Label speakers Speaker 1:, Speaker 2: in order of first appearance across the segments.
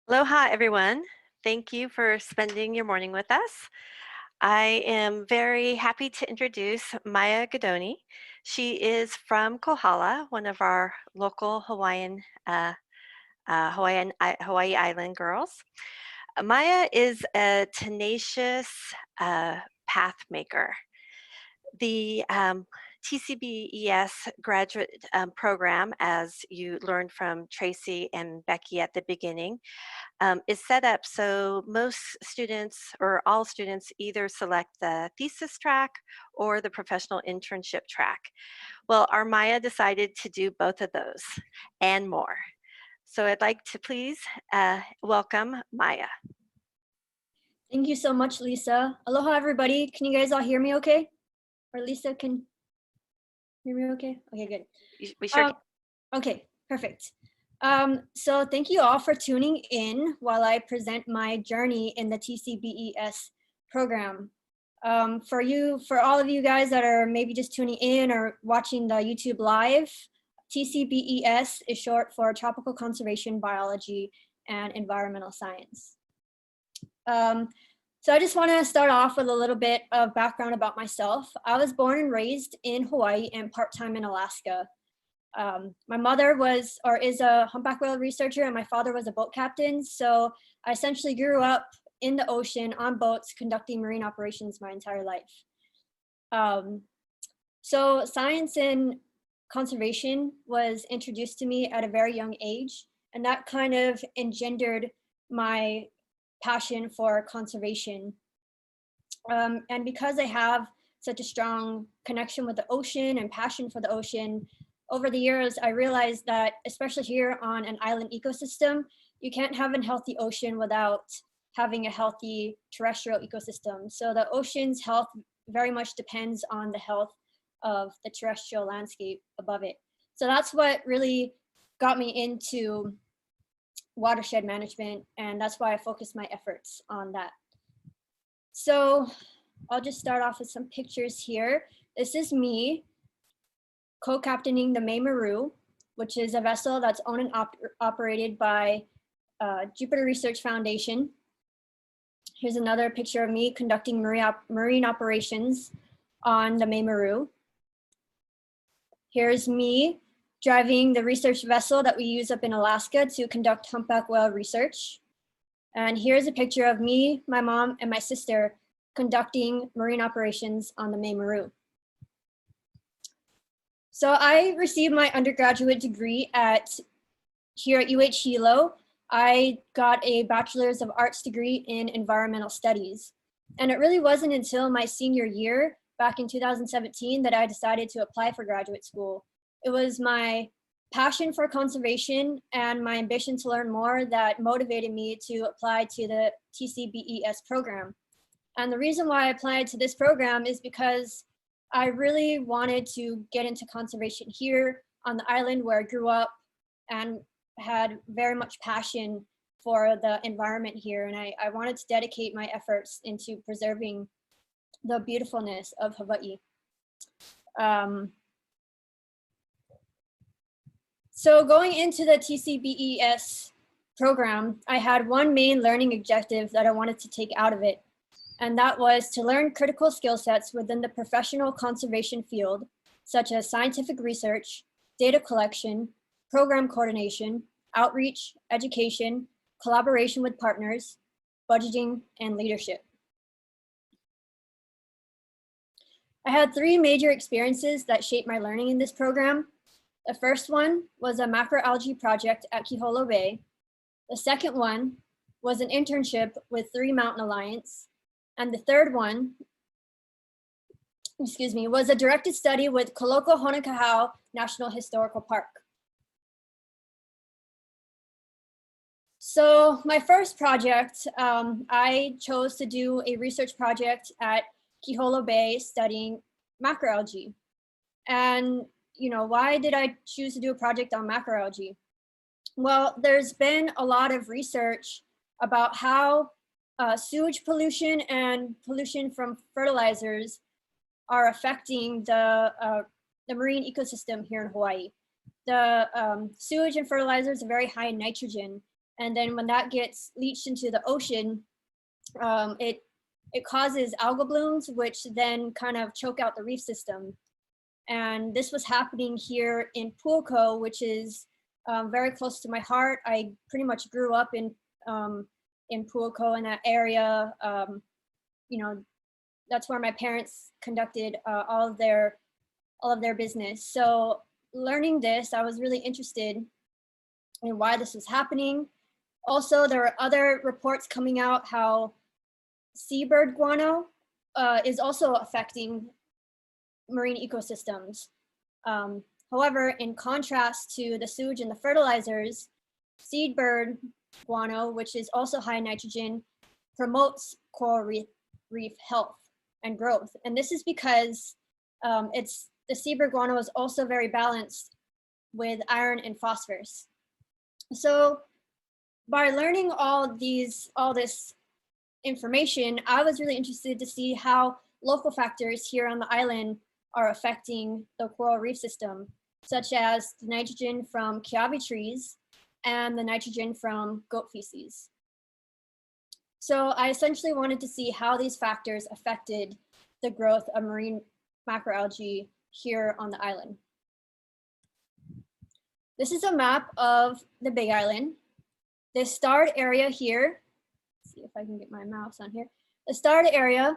Speaker 1: Aloha, everyone. Thank you for spending your morning with us. I am very happy to introduce Maya Goodoni. She is from Kohala, one of our local Hawaii Island girls. Maya is a tenacious path maker. The TCBES graduate program, as you learned from Tracy and Becky at the beginning, is set up so most students or all students either select the thesis track or the professional internship track. Well, our Maya decided to do both of those and more. So I'd like to please welcome Maya.
Speaker 2: Thank you so much, Lisa. Aloha, everybody. Can you guys all hear me okay? Or Lisa can hear me okay? Okay, good.
Speaker 1: We sure can.
Speaker 2: Okay, perfect. So thank you all for tuning in while I present my journey in the TCBES program. For all of you guys that are maybe just tuning in or watching the YouTube live, TCBES is short for Tropical Conservation Biology and Environmental Science. So I just want to start off with a little bit of background about myself. I was born and raised in Hawaii and part-time in Alaska. My mother is a humpback whale researcher and my father was a boat captain. So I essentially grew up in the ocean on boats conducting marine operations my entire life. So science and conservation was introduced to me at a very young age, and that kind of engendered my passion for conservation. And because I have such a strong connection with the ocean and passion for the ocean, over the years, I realized that, especially here on an island ecosystem, you can't have a healthy ocean without having a healthy terrestrial ecosystem. So the ocean's health very much depends on the health of the terrestrial landscape above it. So that's what really got me into watershed management, and that's why I focus my efforts on that. So I'll just start off with some pictures here. This is me co-captaining the May Maru, which is a vessel that's owned and operated by Jupiter Research Foundation. Here's another picture of me conducting marine operations on the May Maru. Here's me driving the research vessel that we use up in Alaska to conduct humpback whale research. And here's a picture of me, my mom, and my sister conducting marine operations on the May Maru. So I received my undergraduate degree here at UH Hilo. I got a Bachelor's of Arts degree in Environmental Studies. And it really wasn't until my senior year, back in 2017, that I decided to apply for graduate school. It was my passion for conservation and my ambition to learn more that motivated me to apply to the TCBES program. And the reason why I applied to this program is because I really wanted to get into conservation here on the island where I grew up and had very much passion for the environment here. And I wanted to dedicate my efforts into preserving the beautifulness of Hawaii. So going into the TCBES program, I had one main learning objective that I wanted to take out of it, and that was to learn critical skill sets within the professional conservation field, such as scientific research, data collection, program coordination, outreach, education, collaboration with partners, budgeting, and leadership. I had 3 major experiences that shaped my learning in this program. The first one was a macroalgae project at Kiholo Bay. The second one was an internship with 3 Mountain Alliance. And the third one, was a directed study with Kaloko-Honokohau National Historical Park. So my first project, I chose to do a research project at Kiholo Bay studying macroalgae. And why did I choose to do a project on macroalgae? Well, there's been a lot of research about how sewage pollution and pollution from fertilizers are affecting the marine ecosystem here in Hawaii. The sewage and fertilizers are very high in nitrogen, And then when that gets leached into the ocean, it causes algal blooms, which then kind of choke out the reef system. And this was happening here in Pu'oko, which is very close to my heart. I pretty much grew up in Pu'oko, in that area. You know, that's where my parents conducted all of their business. So learning this, I was really interested in why this was happening. Also, there are other reports coming out how seabird guano is also affecting marine ecosystems. However, in contrast to the sewage and the fertilizers, seabird guano, which is also high in nitrogen, promotes coral reef health and growth. And this is because the seabird guano is also very balanced with iron and phosphorus. So by learning all this information, I was really interested to see how local factors here on the island are affecting the coral reef system, such as the nitrogen from kiawe trees and the nitrogen from goat feces. So I essentially wanted to see how these factors affected the growth of marine macroalgae here on the island. This is a map of the Big Island. The starred area here, let's see if I can get my mouse on here. The starred area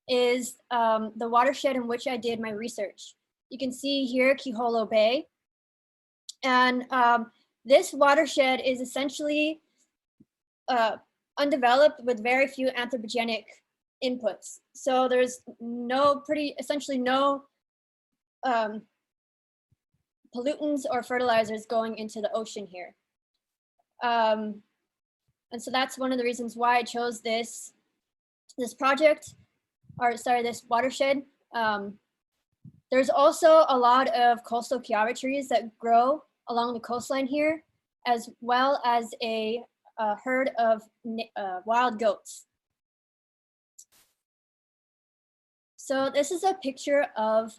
Speaker 2: is the watershed in which I did my research. You can see here Kiholo Bay. And this watershed is essentially undeveloped with very few anthropogenic inputs. So there's essentially no pollutants or fertilizers going into the ocean here. And so that's one of the reasons why I chose this project, or sorry, this watershed. There's also a lot of coastal kiawe trees that grow along the coastline here, as well as a herd of wild goats. So this is a picture of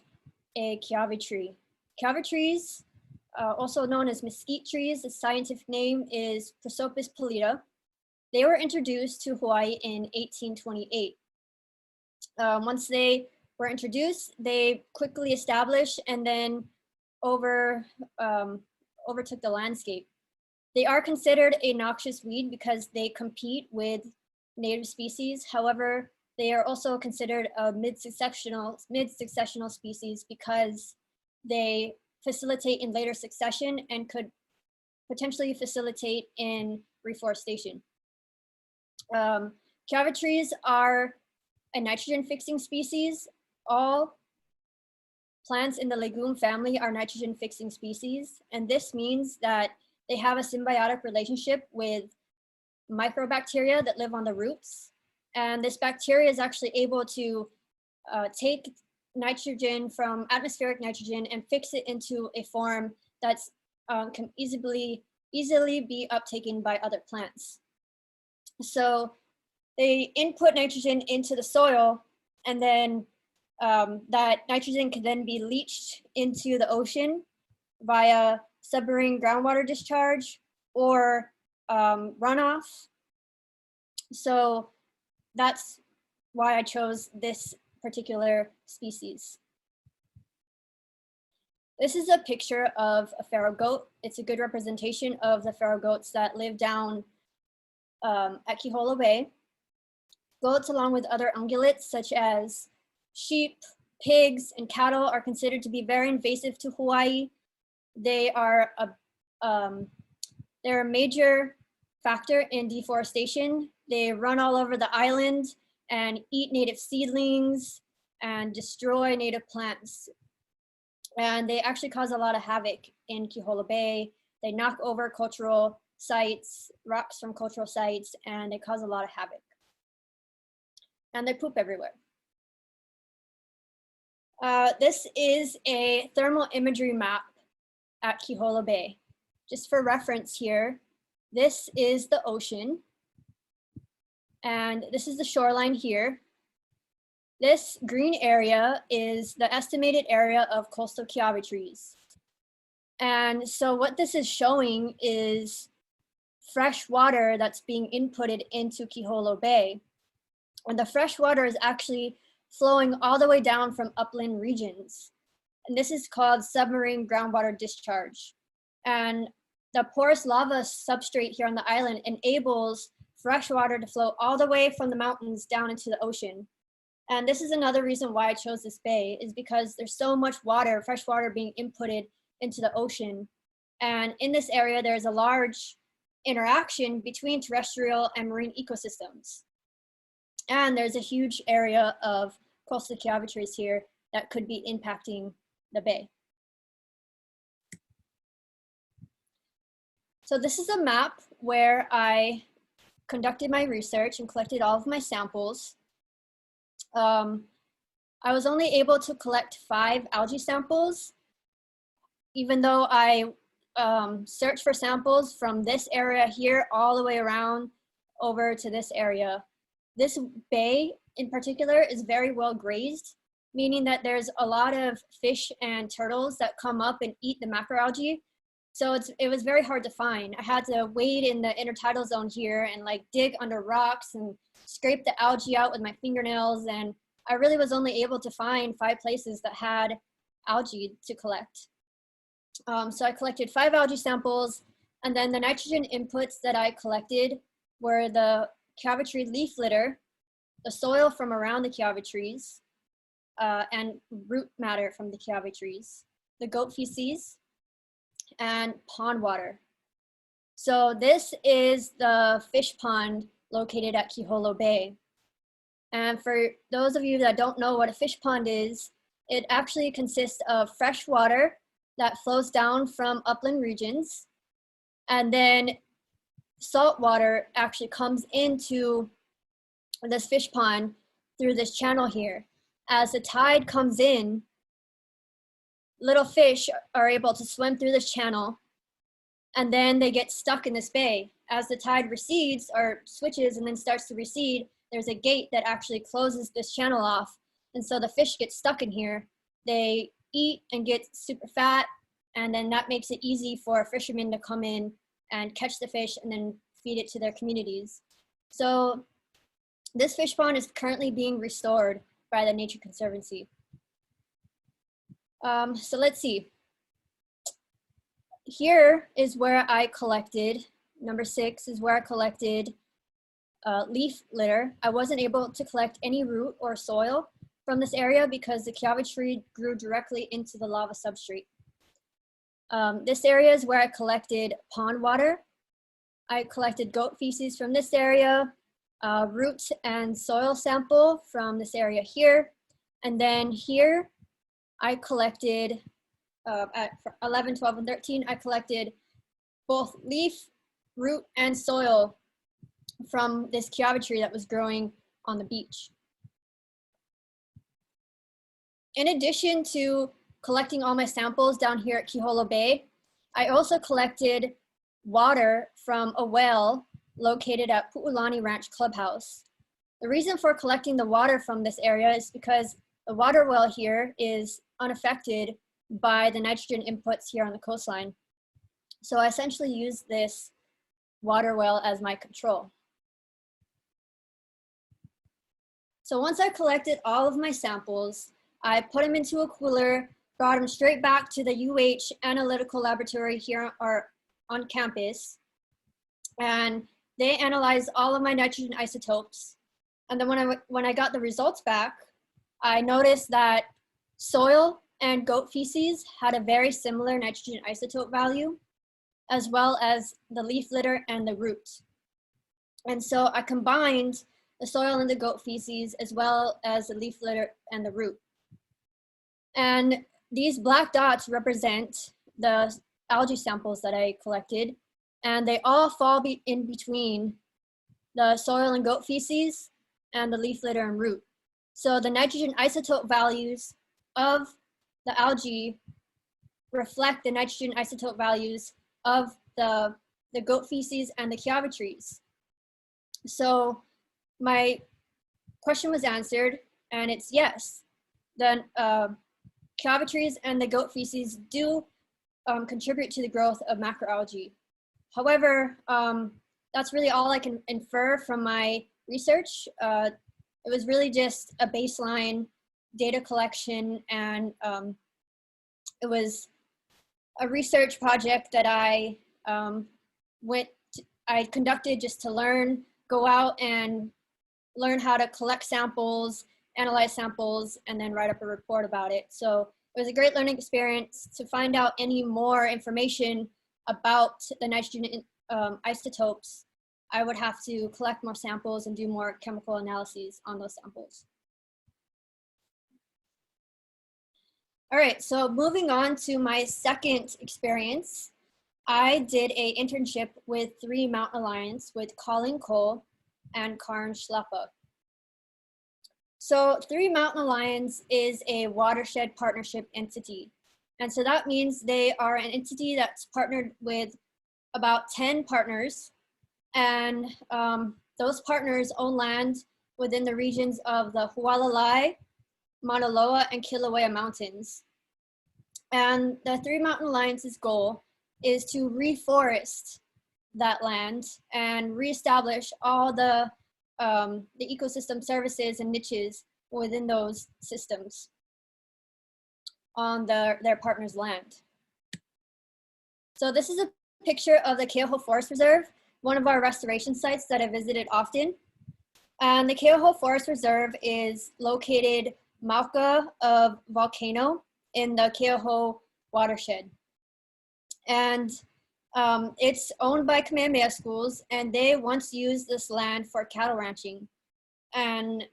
Speaker 2: a kiawe tree. Kiawe trees, also known as mesquite trees, the scientific name is Prosopis pallida. They were introduced to Hawaii in 1828. Once they were introduced, they quickly established and then overtook the landscape. They are considered a noxious weed because they compete with native species. However, they are also considered a mid-successional species because they facilitate in later succession and could potentially facilitate in reforestation. Kiawe trees are a nitrogen fixing species. All plants in the legume family are nitrogen fixing species, and this means that they have a symbiotic relationship with microbacteria that live on the roots. And this bacteria is actually able to take nitrogen from atmospheric nitrogen and fix it into a form that's can easily be uptaken by other plants. So they input nitrogen into the soil, and then that nitrogen can then be leached into the ocean via submarine groundwater discharge or runoff. So that's why I chose this particular species. This is a picture of a pharaoh goat. It's a good representation of the pharaoh goats that live down at Kiholo Bay. Goats, along with other ungulates such as sheep, pigs, and cattle, are considered to be very invasive to Hawaii. They are they're a major factor in deforestation. They run all over the island and eat native seedlings and destroy native plants. And they actually cause a lot of havoc in Kiholo Bay. They knock over cultural sites, rocks from cultural sites, and they cause a lot of havoc. And they poop everywhere. This is a thermal imagery map at Kiholo Bay. Just for reference here, this is the ocean, and this is the shoreline here. This green area is the estimated area of coastal kiawe trees. And so what this is showing is fresh water that's being inputted into Kiholo Bay. And the fresh water is actually flowing all the way down from upland regions. And this is called submarine groundwater discharge. And the porous lava substrate here on the island enables fresh water to flow all the way from the mountains down into the ocean. And this is another reason why I chose this bay, is because there's so much water, fresh water being inputted into the ocean. And in this area, there's a large interaction between terrestrial and marine ecosystems. And there's a huge area of coastal Kiawe trees here that could be impacting the bay. So this is a map where I conducted my research and collected all of my samples. I was only able to collect 5 algae samples, even though I searched for samples from this area here all the way around over to this area. This bay in particular is very well grazed, meaning that there's a lot of fish and turtles that come up and eat the macroalgae. So it was very hard to find. I had to wade in the intertidal zone here and like dig under rocks and scrape the algae out with my fingernails. And I really was only able to find 5 places that had algae to collect. So I collected 5 algae samples, and then the nitrogen inputs that I collected were the Kiawe tree leaf litter, the soil from around the Kiawe trees, and root matter from the Kiawe trees, the goat feces, and pond water. So this is the fish pond located at Kiholo Bay. And for those of you that don't know what a fish pond is, it actually consists of fresh water that flows down from upland regions, and then salt water actually comes into this fish pond through this channel here. As the tide comes in, little fish are able to swim through this channel, and then they get stuck in this bay. As the tide recedes or switches and then starts to recede, there's a gate that actually closes this channel off. And so the fish get stuck in here. They eat and get super fat, and then that makes it easy for fishermen to come in and catch the fish and then feed it to their communities. So this fish pond is currently being restored by the Nature Conservancy. So let's see. Here is where I collected, number 6 is where I collected leaf litter. I wasn't able to collect any root or soil from this area because the Kiawe tree grew directly into the lava substrate. This area is where I collected pond water. I collected goat feces from this area, root and soil sample from this area here. And then here I collected, at 11, 12, and 13, I collected both leaf, root, and soil from this Kiawe tree that was growing on the beach. In addition to collecting all my samples down here at Kiholo Bay, I also collected water from a well located at Pu'ulani Ranch Clubhouse. The reason for collecting the water from this area is because the water well here is unaffected by the nitrogen inputs here on the coastline. So I essentially used this water well as my control. So once I collected all of my samples, I put them into a cooler, brought them straight back to the UH analytical laboratory here on campus, and they analyzed all of my nitrogen isotopes. And then when I got the results back, I noticed that soil and goat feces had a very similar nitrogen isotope value, as well as the leaf litter and the root. And so I combined the soil and the goat feces, as well as the leaf litter and the root. And these black dots represent the algae samples that I collected, and they all fall in between the soil and goat feces and the leaf litter and root. So the nitrogen isotope values of the algae reflect the nitrogen isotope values of the goat feces and the Kiawe trees. So my question was answered, and it's yes. The Kiawe trees and the goat feces do contribute to the growth of macroalgae. However, that's really all I can infer from my research. It was really just a baseline data collection, and it was a research project that I conducted just to learn, go out and learn how to collect samples, analyze samples, and then write up a report about it. So it was a great learning experience. To find out any more information about the nitrogen isotopes, I would have to collect more samples and do more chemical analyses on those samples. All right, so moving on to my second experience, I did an internship with Three Mountain Alliance with Colleen Cole and Karin Schleppa. So Three Mountain Alliance is a watershed partnership entity. And so that means they are an entity that's partnered with about 10 partners. And those partners own land within the regions of the Hualalai, Mauna Loa, and Kilauea Mountains. And the Three Mountain Alliance's goal is to reforest that land and reestablish all the ecosystem services and niches within those systems on their partners' land. So this is a picture of the Keauhou Forest Reserve, one of our restoration sites that I visited often. And the Keauhou Forest Reserve is located mauka of volcano in the Keauhou watershed. And it's owned by Kamehameha schools, and they once used this land for cattle ranching. And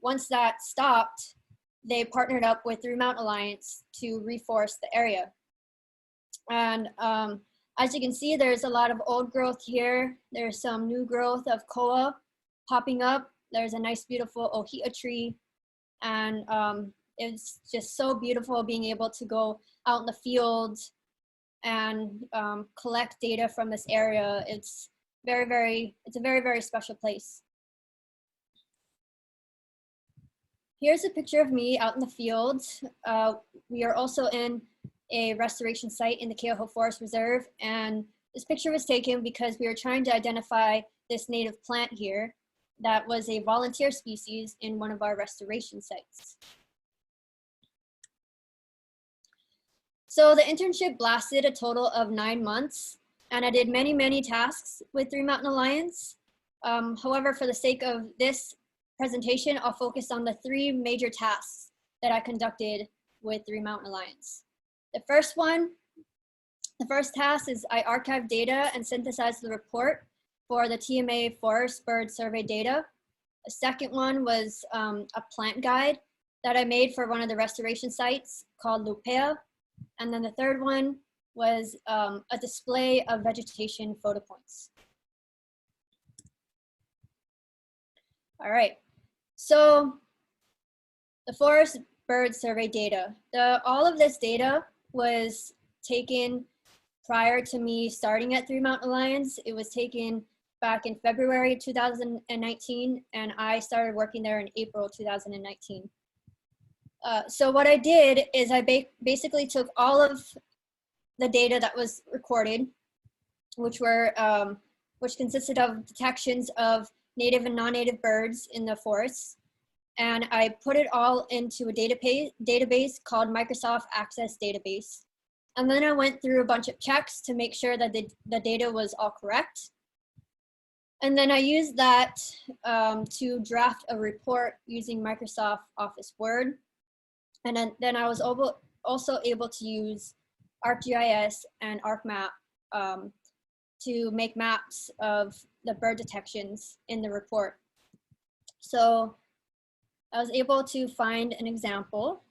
Speaker 2: once that stopped, they partnered up with Three Mountain Alliance to reforest the area. And as you can see, there's a lot of old growth here. There's some new growth of koa popping up. There's a nice, beautiful ohia tree. And it's just so beautiful being able to go out in the fields and collect data from this area. It's a very, very special place. Here's a picture of me out in the field. We are also in a restoration site in the Keauhou Forest Reserve, and this picture was taken because we were trying to identify this native plant here that was a volunteer species in one of our restoration sites. So the internship lasted a total of 9 months, and I did many tasks with Three Mountain Alliance. However, for the sake of this presentation, I'll focus on the 3 major tasks that I conducted with Three Mountain Alliance. The first task is I archived data and synthesized the report for the TMA Forest Bird Survey data. The second one was a plant guide that I made for one of the restoration sites called Lupea. And then the third one was a display of vegetation photo points. All right, so the Forest Bird Survey data. All of this data was taken prior to me starting at Three Mountain Alliance. It was taken back in February 2019, and I started working there in April 2019. So what I did is I basically took all of the data that was recorded, which consisted of detections of native and non-native birds in the forests, and I put it all into a database called Microsoft Access Database. And then I went through a bunch of checks to make sure that the data was all correct. And then I used that to draft a report using Microsoft Office Word. And then I was also able to use ArcGIS and ArcMap to make maps of the bird detections in the report. So I was able to find an example.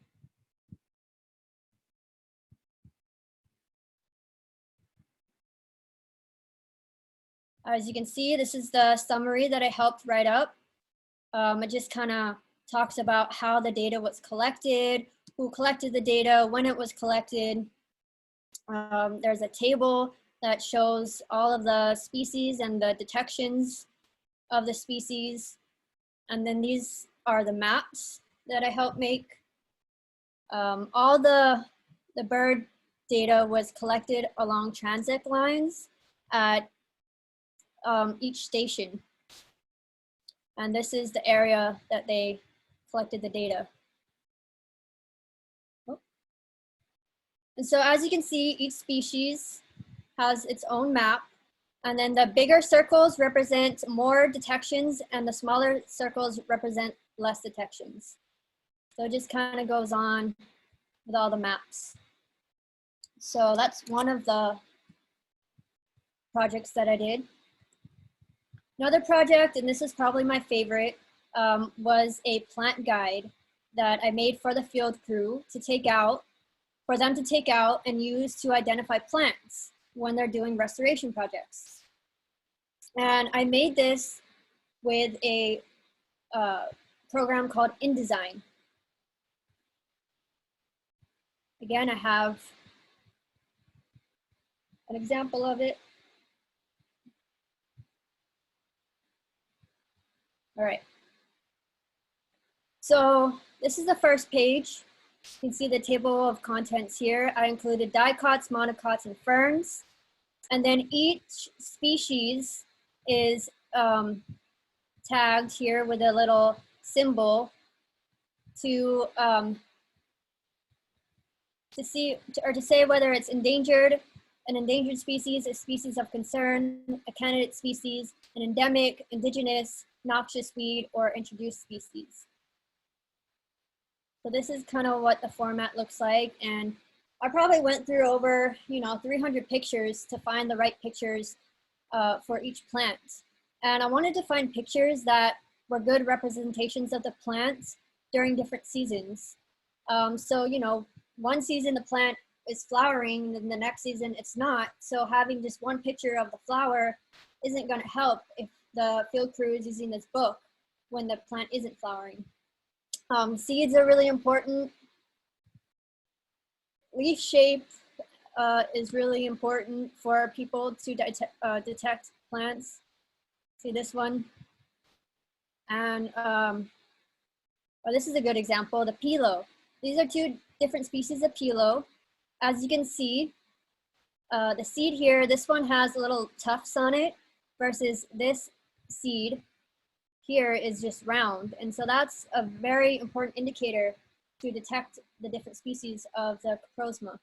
Speaker 2: As you can see, this is the summary that I helped write up. It just kind of talks about how the data was collected, who collected the data, when it was collected. There's a table that shows all of the species and the detections of the species. And then these are the maps that I helped make. All the bird data was collected along transect lines, at each station. And this is the area that they collected the data. Oh. And so as you can see, each species has its own map. And then the bigger circles represent more detections and the smaller circles represent less detections. So it just kind of goes on with all the maps. So that's one of the projects that I did. Another project, and this is probably my favorite, was a plant guide that I made for the field crew to take out, for them to take out and use to identify plants when they're doing restoration projects. And I made this with a program called InDesign. Again, I have an example of it. All right. So this is the first page. You can see the table of contents here. I included dicots, monocots, and ferns. And then each species is tagged here with a little symbol to say whether it's endangered, an endangered species, a species of concern, a candidate species, an endemic, indigenous, noxious weed, or introduced species. So this is kind of what the format looks like. And I probably went through over, 300 pictures to find the right pictures for each plant. And I wanted to find pictures that were good representations of the plants during different seasons. So, one season the plant is flowering and the next season it's not. So having just one picture of the flower isn't going to help if the field crew is using this book when the plant isn't flowering. Seeds are really important. Leaf shape is really important for people to detect plants. See this one? And this is a good example, the Hilo. These are two different species of Hilo. As you can see, the seed here, this one has little tufts on it versus this seed here is just round. And so that's a very important indicator to detect the different species of the Coprosma.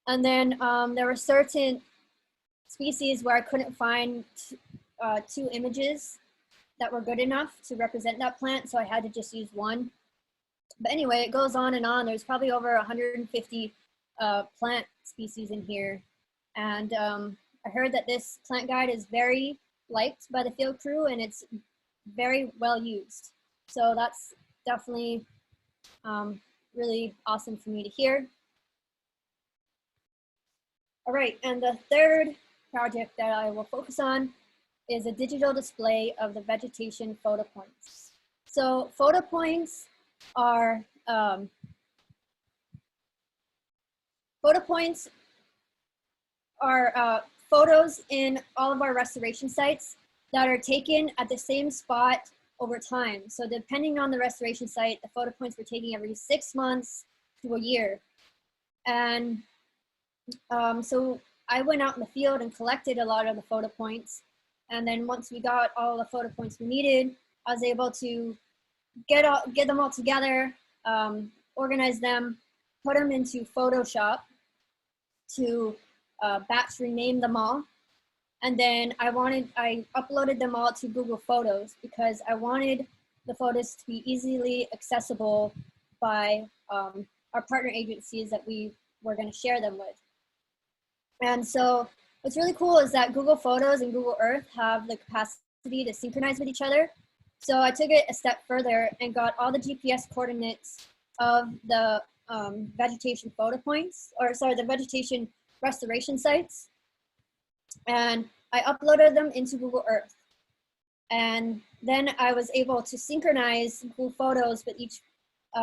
Speaker 2: And then there were certain species where I couldn't find two images that were good enough to represent that plant, so I had to just use one. But anyway, it goes on and on. There's probably over 150 plant species in here. And I heard that this plant guide is very liked by the field crew and it's very well used. So that's definitely really awesome for me to hear. All right, and the third project that I will focus on is a digital display of the vegetation photo points. So photo points are photos in all of our restoration sites that are taken at the same spot over time. So depending on the restoration site, the photo points were taken every 6 months to a year. And so I went out in the field and collected a lot of the photo points. And then once we got all the photo points we needed, I was able to get them all together, organize them, put them into Photoshop to batch rename them all. And then I uploaded them all to Google Photos because I wanted the photos to be easily accessible by our partner agencies that we were going to share them with. And so what's really cool is that Google Photos and Google Earth have the capacity to synchronize with each other. So I took it a step further and got all the GPS coordinates of the vegetation photo points, the vegetation restoration sites. And I uploaded them into Google Earth. And then I was able to synchronize Google Photos with each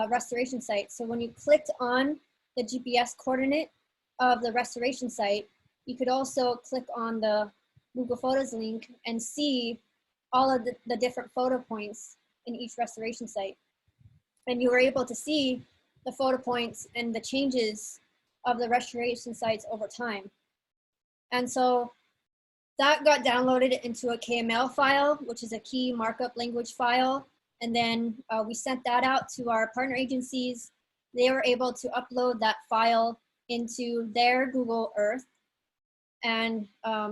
Speaker 2: restoration site. So when you clicked on the GPS coordinate of the restoration site, you could also click on the Google Photos link and see all of the different photo points in each restoration site. And you were able to see the photo points and the changes of the restoration sites over time. And so that got downloaded into a KML file, which is a key markup language file. And then we sent that out to our partner agencies. They were able to upload that file into their Google Earth. And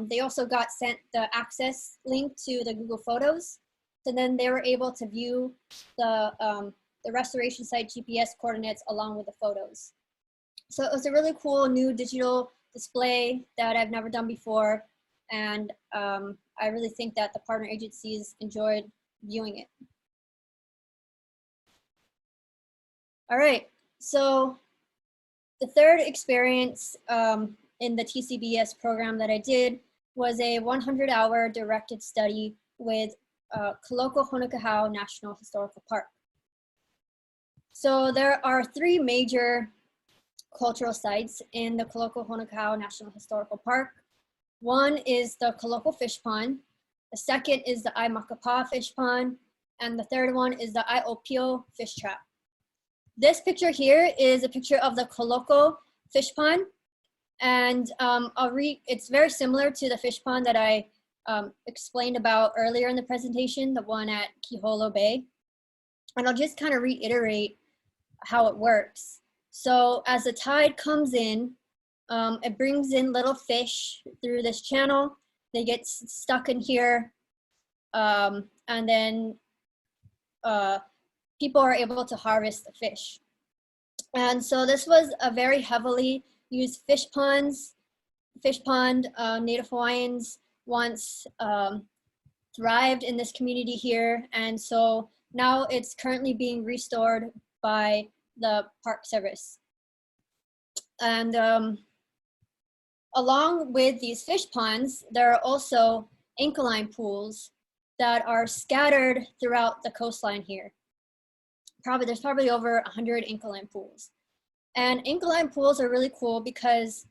Speaker 2: they also got sent the access link to the Google Photos. So then they were able to view the restoration site GPS coordinates along with the photos. So it was a really cool new digital display that I've never done before. And I really think that the partner agencies enjoyed viewing it. All right, so the third experience in the TCBES program that I did was a 100-hour directed study with Kaloko-Honokohau National Historical Park. So there are 3 major cultural sites in the Kaloko-Honokohau National Historical Park. One is the Kaloko Fish Pond, the second is the Aimakapa Fish Pond, and the third one is the Aiopio Fish Trap. This picture here is a picture of the Kaloko Fish Pond, and it's very similar to the fish pond that I explained about earlier in the presentation, the one at Kiholo Bay. And I'll just kind of reiterate how it works. So as the tide comes in, it brings in little fish through this channel. They get stuck in here, and then people are able to harvest the fish. And so this was a very heavily used fish pond. Native Hawaiians once thrived in this community here, and so now it's currently being restored by the Park Service. And along with these fish ponds, there are also ancholine pools that are scattered throughout the coastline here. There's probably over 100 ancholine pools. And ancholine pools are really cool because,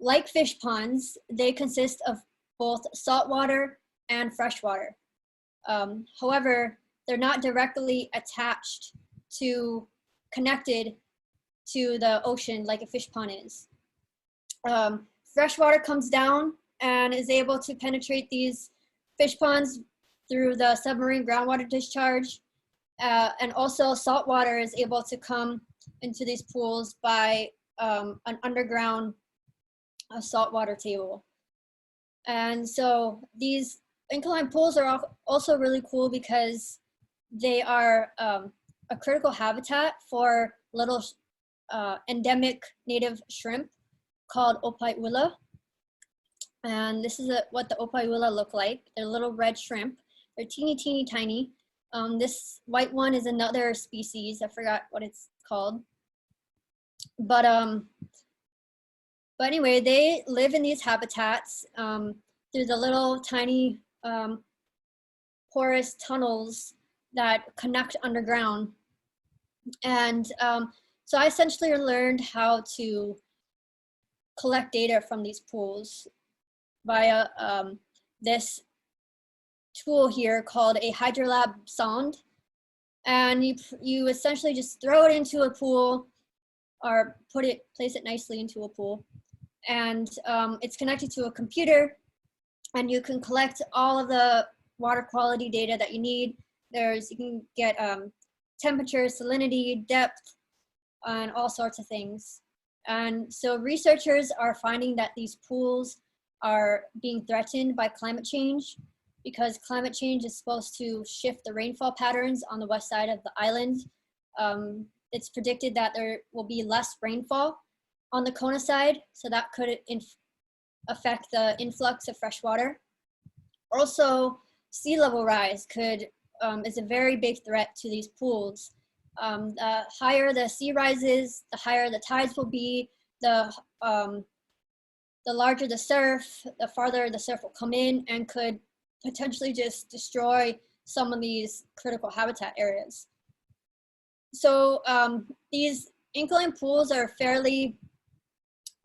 Speaker 2: like fish ponds, they consist of both saltwater and freshwater. However, they're not directly connected to the ocean like a fish pond is. Freshwater comes down and is able to penetrate these fish ponds through the submarine groundwater discharge. And also saltwater is able to come into these pools by an underground saltwater table. And so these ancholine pools are also really cool because they are a critical habitat for little endemic native shrimp called opaiula. And this is what the opaiula look like. They're little red shrimp. They're teeny tiny. This white one is another species. I forgot what it's called. But anyway, they live in these habitats through the little tiny porous tunnels that connect underground. And so I essentially learned how to collect data from these pools via this tool here called a hydrolab sonde. And you essentially just throw it into a pool or place it nicely into a pool. And it's connected to a computer, and you can collect all of the water quality data that you need. You can get temperature, salinity, depth, and all sorts of things. And so researchers are finding that these pools are being threatened by climate change, because climate change is supposed to shift the rainfall patterns on the west side of the island. It's predicted that there will be less rainfall on the Kona side, so that could affect the influx of fresh water. Also, sea level rise is a very big threat to these pools. The higher the sea rises, the higher the tides will be, the larger the surf, the farther the surf will come in and could potentially just destroy some of these critical habitat areas. So these ancholine pools are fairly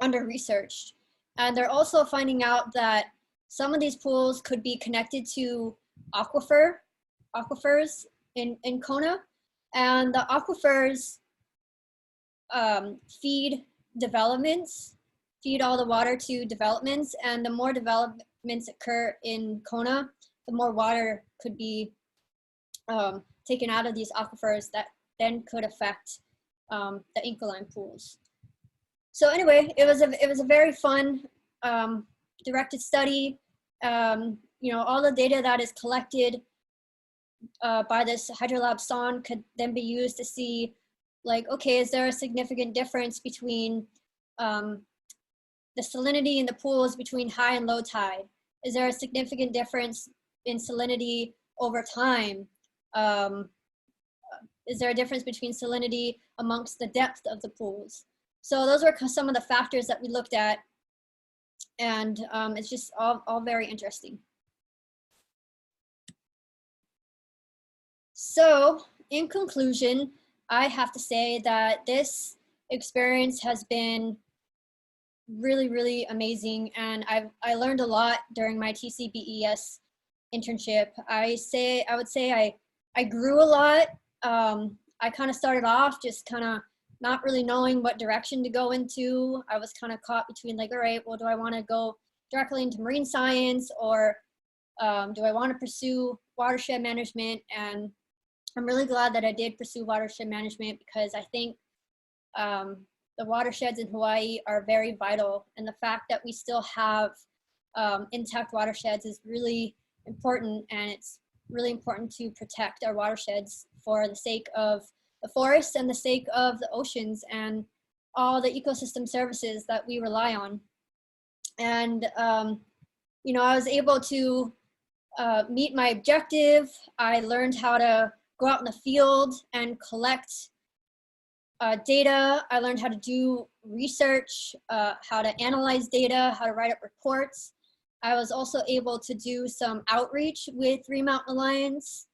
Speaker 2: under-researched, and they're also finding out that some of these pools could be connected to aquifers in Kona, and the aquifers feed developments feed all the water to developments, and the more developments occur in Kona, the more water could be taken out of these aquifers that then could affect the Inca pools. So anyway, it was a very fun directed study. You know, all the data that is collected by this hydrolab SON could then be used to see, like, okay, is there a significant difference between the salinity in the pools between high and low tide? Is there a significant difference in salinity over time? Is there a difference between salinity amongst the depth of the pools? So those were some of the factors that we looked at, and it's just all very interesting. So in conclusion, I have to say that this experience has been really, really amazing, and I learned a lot during my TCBES internship. I would say I grew a lot. I kind of started off just kind of not really knowing what direction to go into. I was kind of caught between, like, all right, well, do I want to go directly into marine science, or do I want to pursue watershed management? And I'm really glad that I did pursue watershed management, because I think the watersheds in Hawaii are very vital, and the fact that we still have intact watersheds is really important, and it's really important to protect our watersheds for the sake of the forests and the sake of the oceans and all the ecosystem services that we rely on. And you know, I was able to meet my objective. I learned how to go out in the field and collect data. I learned how to do research, how to analyze data, how to write up reports. I was also able to do some outreach with Green Mountain Alliance.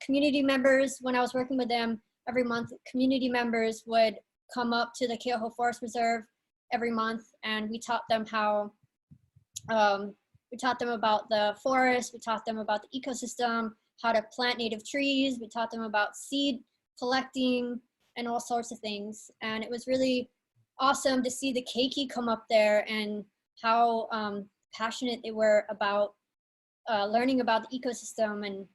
Speaker 2: Community members, when I was working with them every month, community members would come up to the Keauhou Forest Reserve every month, and we taught them how, we taught them about the forest, we taught them about the ecosystem, how to plant native trees, we taught them about seed collecting and all sorts of things. And it was really awesome to see the keiki come up there and how passionate they were about learning about the ecosystem. And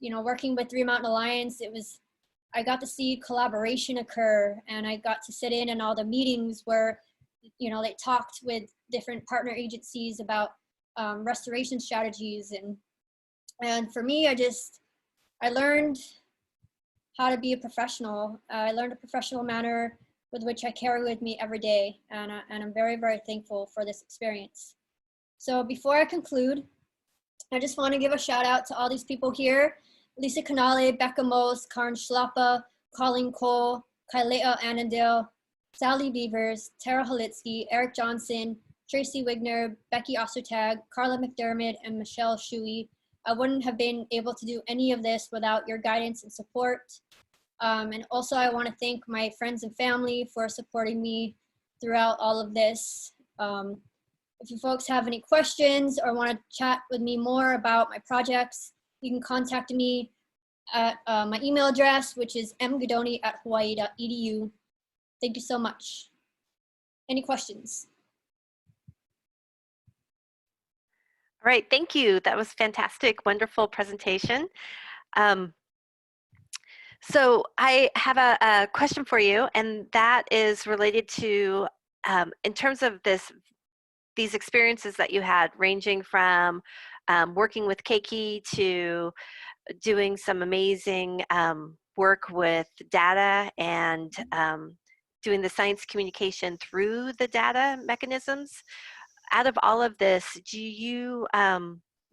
Speaker 2: you know, working with Green Mountain Alliance, I got to see collaboration occur, and I got to sit in all the meetings where, you know, they talked with different partner agencies about restoration strategies. And for me, I learned how to be a professional. I learned a professional manner with which I carry with me every day, and I'm very, very thankful for this experience. So before I conclude, I just want to give a shout out to all these people here: Lisa Canale, Becca Mose, Karen Schlappa, Colleen Cole, Kailea Annandale, Sally Beavers, Tara Halitsky, Eric Johnson, Tracy Wigner, Becky Ostertag, Carla McDermott, and Michelle Shuey. I wouldn't have been able to do any of this without your guidance and support. And also I want to thank my friends and family for supporting me throughout all of this. If you folks have any questions or want to chat with me more about my projects, you can contact me at my email address, which is mgoodoni@hawaii.edu. Thank you so much. Any questions?
Speaker 1: All right, thank you. That was fantastic, wonderful presentation. So I have a question for you, and that is related to, in terms of these experiences that you had, ranging from working with keiki to doing some amazing work with data and doing the science communication through the data mechanisms. Out of all of this, do you,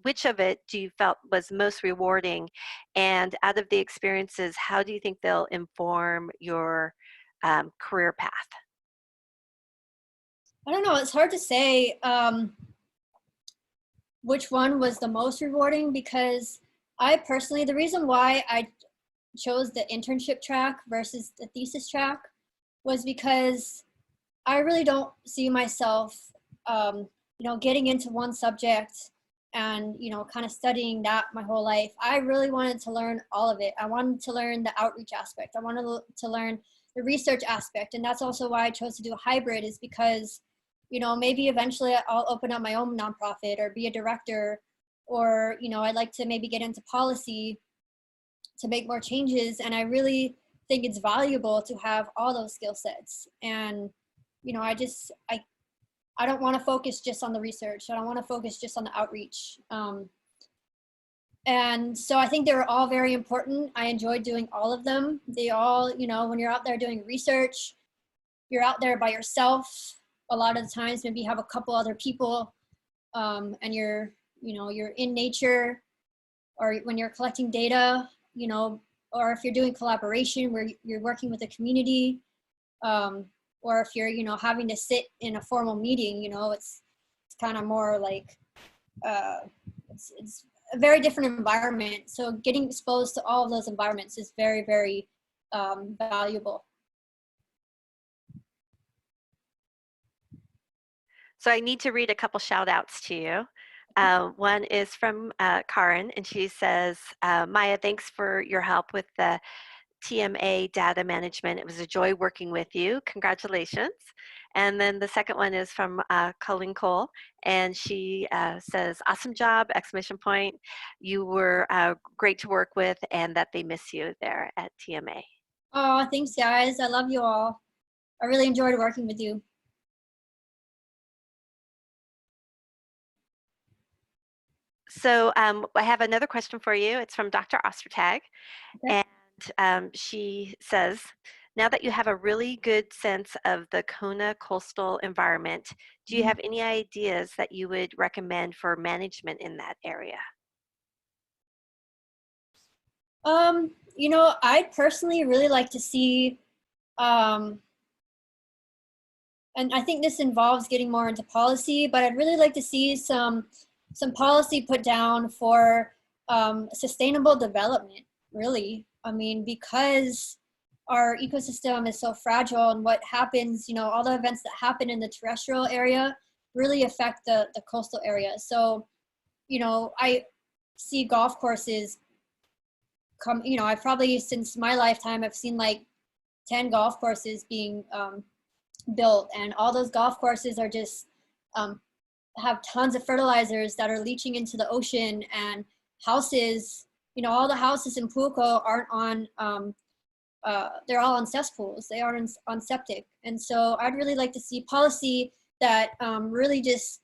Speaker 1: which of it do you felt was most rewarding? And out of the experiences, how do you think they'll inform your career path?
Speaker 2: I don't know, it's hard to say which one was the most rewarding, because I personally, the reason why I chose the internship track versus the thesis track was because I really don't see myself you know, getting into one subject and, you know, kind of studying that my whole life. I really wanted to learn all of it. I wanted to learn the outreach aspect. I wanted to learn research aspect. And that's also why I chose to do a hybrid, is because, you know, maybe eventually I'll open up my own nonprofit or be a director, or, you know, I'd like to maybe get into policy to make more changes. And I really think it's valuable to have all those skill sets. And, you know, I don't want to focus just on the research. I don't want to focus just on the outreach. And so I think they were all very important. I enjoyed doing all of them. They all, you know, when you're out there doing research, you're out there by yourself. A lot of the times, maybe you have a couple other people, and you're, you know, you're in nature, or when you're collecting data, you know, or if you're doing collaboration where you're working with the community, or if you're, you know, having to sit in a formal meeting, you know, it's kind of more like, it's a very different environment. So getting exposed to all of those environments is very, very valuable.
Speaker 1: So I need to read a couple shout outs to you. One is from Karin, and she says, Maya, thanks for your help with the TMA data management. It was a joy working with you. Congratulations. And then the second one is from Colleen Cole, and she says, awesome job, exclamation point. You were great to work with, and that they miss you there at TMA.
Speaker 2: Oh, thanks guys. I love you all. I really enjoyed working with you.
Speaker 1: So I have another question for you. It's from Dr. Ostertag.
Speaker 2: Okay.
Speaker 1: And she says, now that you have a really good sense of the Kona coastal environment, do you have any ideas that you would recommend for management in that area?
Speaker 2: You know, I'd personally really like to see, and I think this involves getting more into policy, but I'd really like to see some policy put down for sustainable development, really. I mean, because our ecosystem is so fragile, and what happens, you know, all the events that happen in the terrestrial area really affect the coastal area. So, you know, I see golf courses come, you know, I've probably, since my lifetime, I've seen like 10 golf courses being built, and all those golf courses are just have tons of fertilizers that are leaching into the ocean, and houses, you know, all the houses in Puko aren't on, they're all on cesspools, they aren't on septic. And so I'd really like to see policy that really just,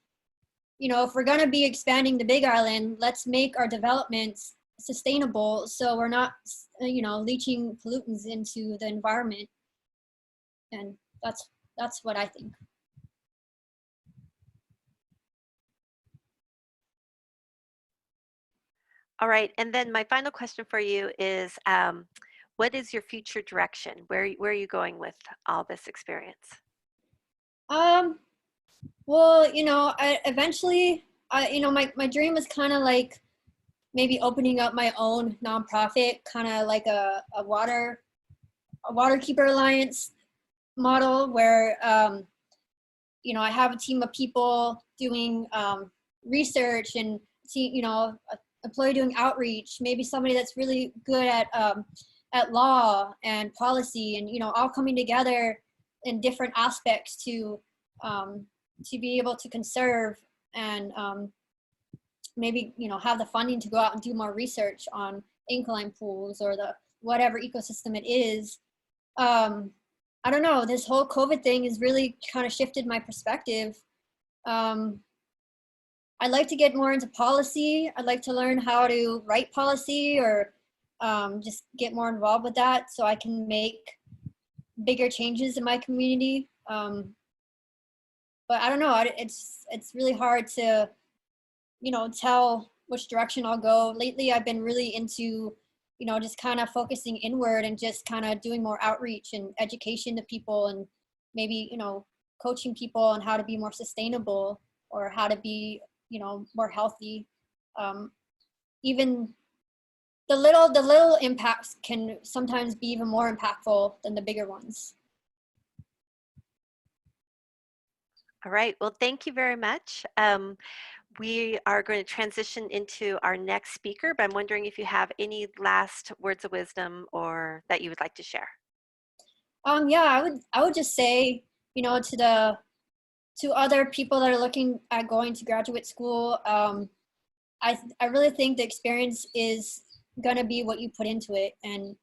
Speaker 2: you know, if we're gonna be expanding the Big Island, let's make our developments sustainable, so we're not, you know, leaching pollutants into the environment. And that's what I think.
Speaker 1: All right, and then my final question for you is, what is your future direction? Where are you going with all this experience?
Speaker 2: Well, you know, you know, my dream is kind of like maybe opening up my own nonprofit, kind of like a waterkeeper alliance model, where you know, I have a team of people doing research, and you know, an employee doing outreach, maybe somebody that's really good at law and policy, and, you know, all coming together in different aspects to be able to conserve and maybe, you know, have the funding to go out and do more research on alkaline pools or the whatever ecosystem it is. I don't know, this whole COVID thing has really kind of shifted my perspective. I'd like to get more into policy. I'd like to learn how to write policy, or just get more involved with that so I can make bigger changes in my community. But I don't know, it's really hard to, you know, tell which direction I'll go. Lately, I've been really into, you know, just kind of focusing inward and just kind of doing more outreach and education to people, and maybe, you know, coaching people on how to be more sustainable, or how to be, you know, more healthy. Even the little impacts can sometimes be even more impactful than the bigger ones.
Speaker 1: All right, well, thank you very much. We are going to transition into our next speaker, but I'm wondering if you have any last words of wisdom or that you would like to share.
Speaker 2: Yeah, I would just say, you know, to other people that are looking at going to graduate school, I really think the experience is gonna be what you put into it, and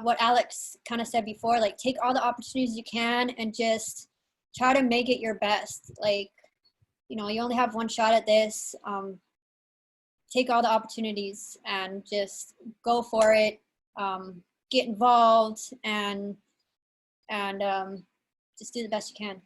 Speaker 2: what Alex kind of said before, like take all the opportunities you can and just try to make it your best. Like, you know, you only have one shot at this. Take all the opportunities and just go for it. Get involved and just do the best you can.